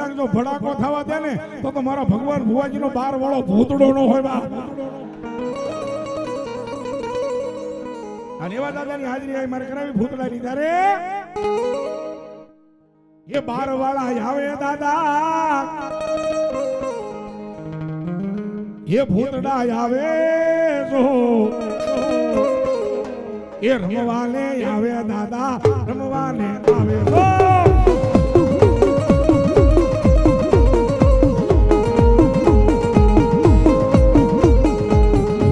કદાચ જો ભડાકો થવા દે ને તો મારા ભગવાન ભુવાજીનો 12 વાળો ભૂતડો નો હોય બા. અને એવા દાદાની હાજરી આવી મારે કરાવી ભૂતડાની તારે એ 12 વાળા આવે દાદા એ ભૂતડા આવે જો એ રમવાને આવે દાદા રમવાને આવે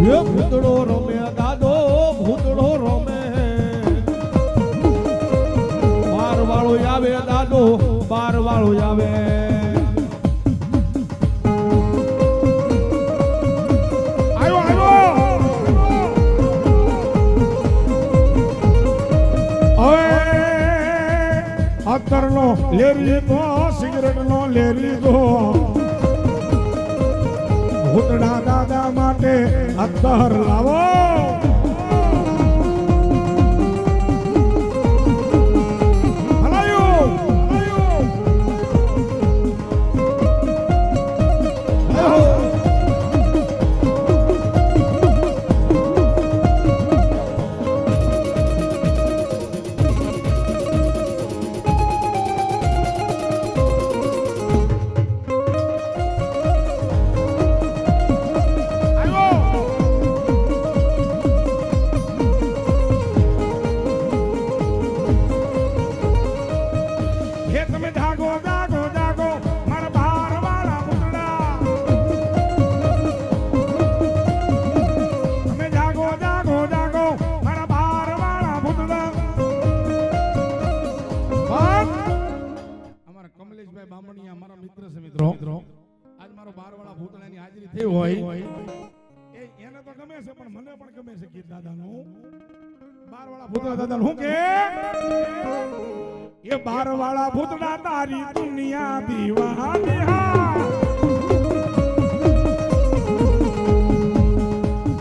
ભૂતડો રમે દાદો ભૂતડો રમે 12 વાળો આવે દાદો 12 વાળો આવે અત્તરનો લેરી તો સિગરેટનો લેરી તો ભૂતડા દાદા માટે અત્તર લાવો ये 12 वाला भूतड़ा तारी दुनिया दीवानी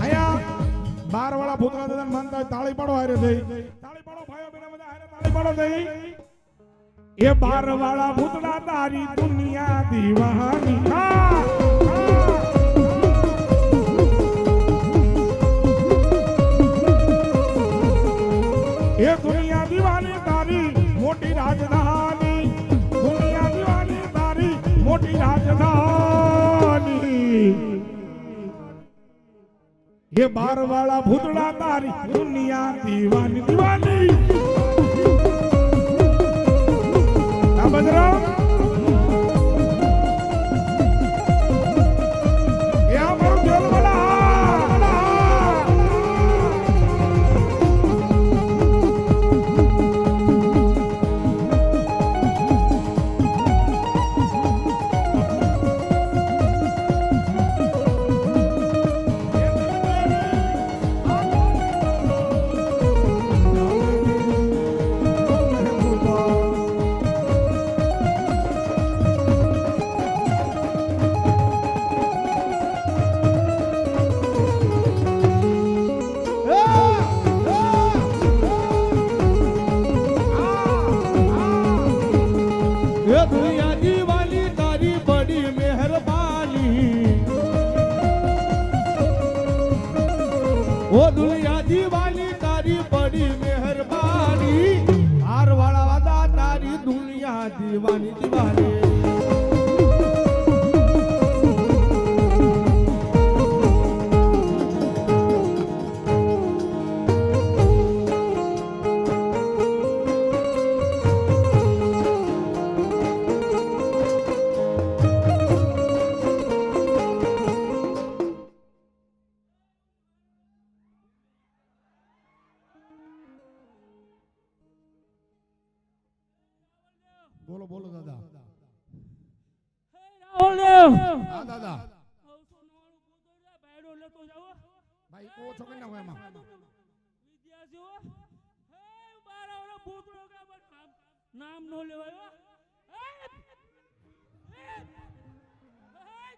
आया 12 वाला भूतड़ा दादा मानता ताली पाड़ो हारे दई ताली पाड़ो भाइयों बहनों બધા હારે તાળી પાડો દઈ ये 12 वाला भूतड़ा तारी दुनिया दीवानी ये दुनिया दीवानी तारी मोटी राजधानी दुनिया दीवानी तारी मोटी राजधानी ये 12 वाला भूतड़ा तारी दुनिया दीवानी दीवानी बजरंग ओ दुनिया दीवानी तारी बड़ी मेहरबानी 12 वाला वादा तारी दुनिया दीवानी दीवानी बोलो बोलो दादा રાહુલદેવ હા દાદા 999 લેતો જાવ ભાઈ ઓછો કરી નાખો એમાં વિદ્યાર્થીઓ હે 12 વાળો ભૂતડો કે નામ નો લેવાયો આ પરગણામાં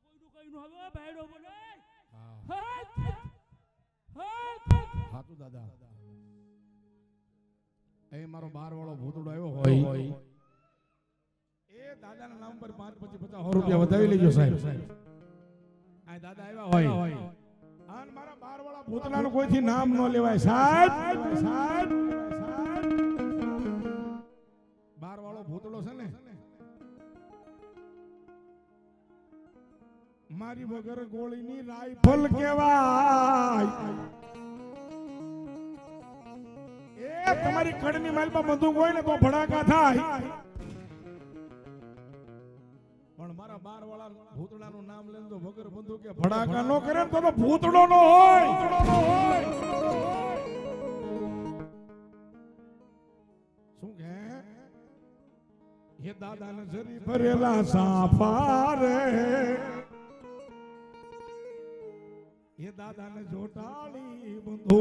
કોઈનું કઈ નો હવે ભાઈડો બોલે હા તું દાદા એ મારો 12 વાળો ભૂતડો આવ્યો હોય દાદાના નામ પર 5 પછી 50 રૂપિયા વધાવી લેજો સાહેબ. આ દાદા આવ્યા હોય અને મારા 12 વાળા ભૂતનાનું કોઈથી નામ ન લેવાય સાહેબ. સાહેબ 12 વાળો ભૂતળો છે ને મારી વગર ગોળીની રાઈફલ કહેવાય. એ તમારી કડની માલમાં બંદૂક હોય ને તો ભડાકા થાય. પણ મારા 12 વાળા ભૂતડાનું નામ લઈને તો વગર બંદૂકે ભડાકા નો કરે તો ભૂતડો નો હોય. શું કે એ દાદાને જરી ભરેલા સાફા રે એ દાદાને જોટાળી બંધુ.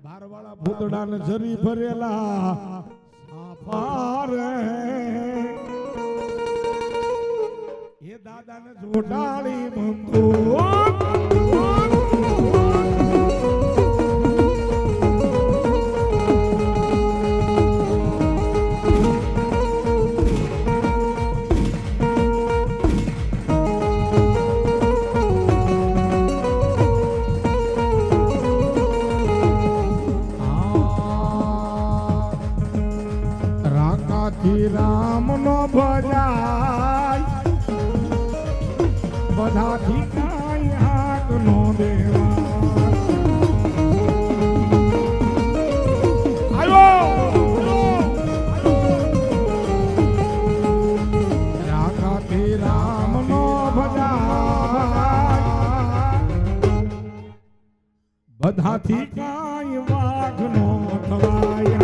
બારવાળા ભૂતડાને જરી ભરેલા સાફા રે એ દાદાને જોટાળી બંધુ. રામ નો ભજાય બધાથી કાંઈ હાથ નો દેવાય. રાખાથી રામ નો ભજાય બધાથી કાંઈ વાઘ નો થવાય.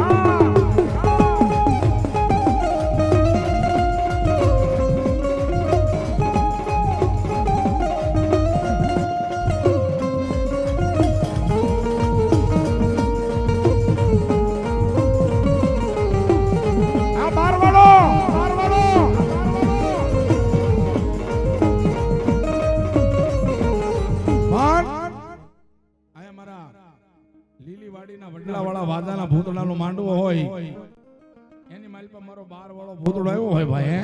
વાદાના ભૂતડાનો માંડવો હોય એની માલ પર મારો 12 વાળો ભૂતડો આવ્યો હોય ભાઈ.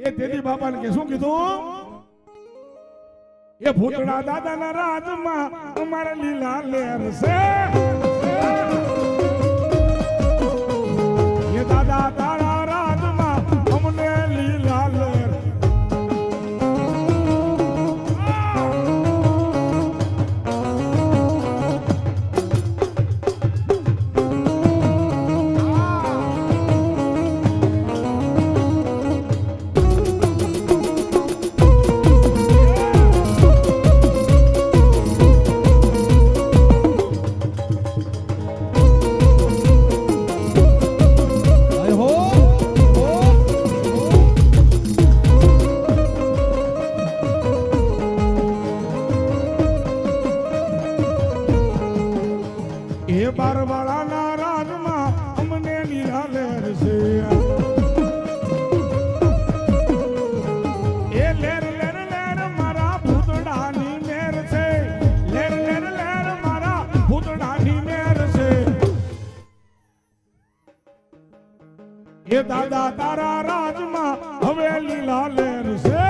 એ તેદી બાપાને કે શું કીધું? એ ભૂતડા દાદાના રાજમાં અમારા લીલા લેર છે. એ દાદા તારા રાજમાં અમને લીલા લેર. બારવાળાના રાજમાં અમને લીલા લેર છે. એ લેર લેર લેર મારા ભૂતડાની મેર છે. લેર લેર લેર મારા ભૂતડાની મેર છે. એ દાદા તારા રાજમાં હવે લીલા લેર છે.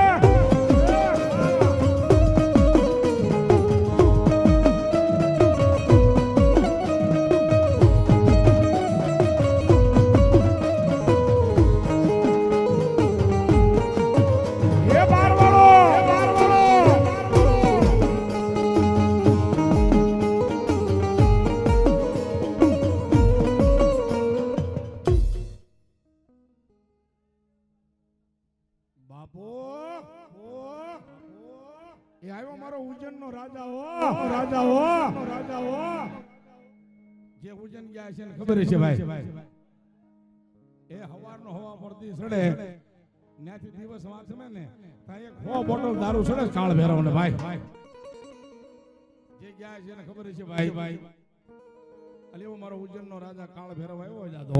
એ આવ્યો મારો ઉજ્જૈનનો રાજા હો. જે ઉજ્જૈન ગયા છે ને ખબર છે ભાઈ. એ હવારનો હવા પડતી સડે ત્યાંથી દિવસ વાંચમે ને ત્યાં એક 100 બોટલ દારૂ સડે કાળ ભેરવને ભાઈ. જે ગયા છે ને ખબર છે ભાઈ. અલે મારો ઉજ્જૈનનો રાજા કાળ ભેરવ આવ્યો જાતો.